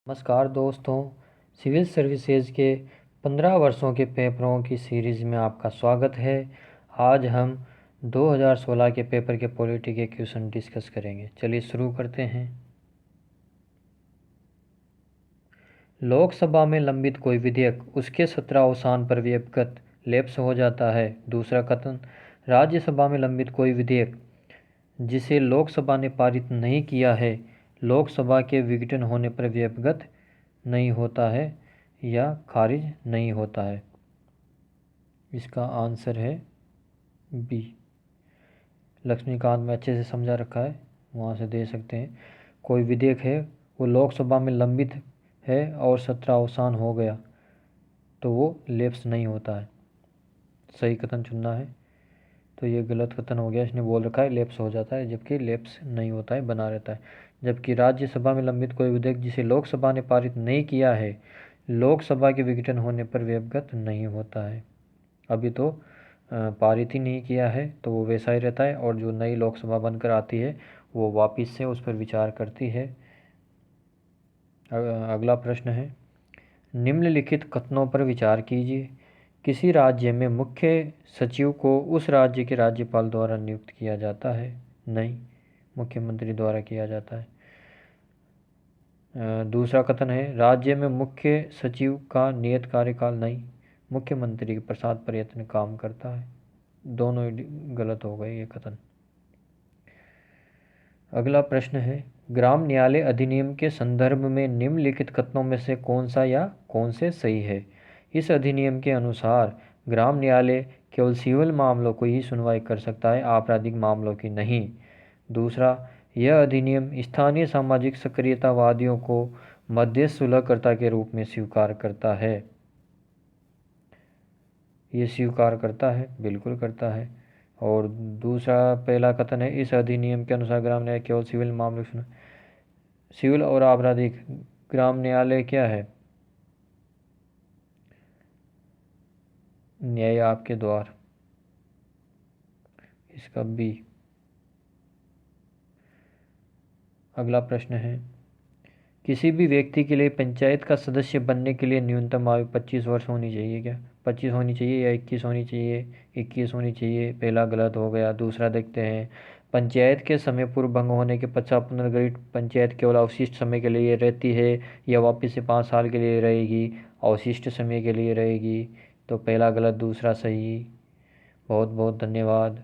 नमस्कार दोस्तों, civil services के 15 वर्षों के पेपरों की सीरीज़ में आपका स्वागत है। आज हम 2016 के पेपर के पॉलिटी के क्वेश्चन डिस्कस करेंगे। चलिए शुरू करते हैं। लोकसभा में लंबित कोई विधेयक उसके सत्रावसान पर व्यवगत लैप्स हो जाता है। दूसरा कथन, राज्यसभा में लंबित कोई विधेयक जिसे लोकसभा ने पारित नहीं किया है, लोकसभा के विघटन होने पर व्यवगत नहीं होता है या खारिज नहीं होता है। इसका आंसर है बी। लक्ष्मीकांत में अच्छे से समझा रखा है, वहाँ से दे सकते हैं। कोई विधेयक है वो लोकसभा में लंबित है और सत्रावसान हो गया तो वो लैप्स नहीं होता है। सही कथन चुनना है। तो ये गलत कथन हो गया, इसने बोल रखा है लैप्स हो जाता है, जबकि लैप्स नहीं होता है, बना रहता है। जबकि राज्यसभा में लंबित कोई विधेयक जिसे लोकसभा ने पारित नहीं किया है, लोकसभा के विघटन होने पर व्यवगत नहीं होता है। अभी तो पारित ही नहीं किया है तो वो वैसा ही रहता है, और जो नई लोकसभा बनकर आती है वो वापस से उस पर विचार करती है। अगला प्रश्न है, निम्नलिखित कथनों पर विचार कीजिए। किसी राज्य में मुख्य सचिव को उस राज्य के राज्यपाल द्वारा नियुक्त किया जाता है? नहीं, मुख्यमंत्री द्वारा किया जाता है। दूसरा कथन है, राज्य में मुख्य सचिव का नियत कार्यकाल नहीं, मुख्यमंत्री के प्रसाद प्रयत्न काम करता है। दोनों गलत हो गए ये कथन। अगला प्रश्न है, ग्राम न्यायालय अधिनियम के संदर्भ में निम्नलिखित कथनों में से कौन सा या कौन से सही है? इस अधिनियम के अनुसार ग्राम न्यायालय केवल सिविल मामलों को ही सुनवाई कर सकता है, आपराधिक मामलों की नहीं। दूसरा, यह अधिनियम स्थानीय सामाजिक सक्रियतावादियों को मध्यस्थ सुलहकर्ता के रूप में स्वीकार करता है। ये स्वीकार करता है, बिल्कुल करता है। और दूसरा, पहला कथन है, इस अधिनियम के अनुसार ग्राम न्यायालय केवल सिविल मामले सुन। सिविल और आपराधिक, ग्राम न्यायालय क्या है? न्याय आपके द्वार, इसका बी। अगला प्रश्न है, किसी भी व्यक्ति के लिए पंचायत का सदस्य बनने के लिए न्यूनतम आयु 25 वर्ष होनी चाहिए क्या? 25 होनी चाहिए या 21 होनी चाहिए? 21 होनी चाहिए। पहला गलत हो गया। दूसरा देखते हैं, पंचायत के समय पूर्व भंग होने के पश्चात पुनर्गठित पंचायत केवल अवशिष्ट समय के लिए रहती है या वापस से 5 साल के लिए रहेगी? अवशिष्ट समय के लिए रहेगी। तो पहला गलत, दूसरा सही। बहुत बहुत धन्यवाद।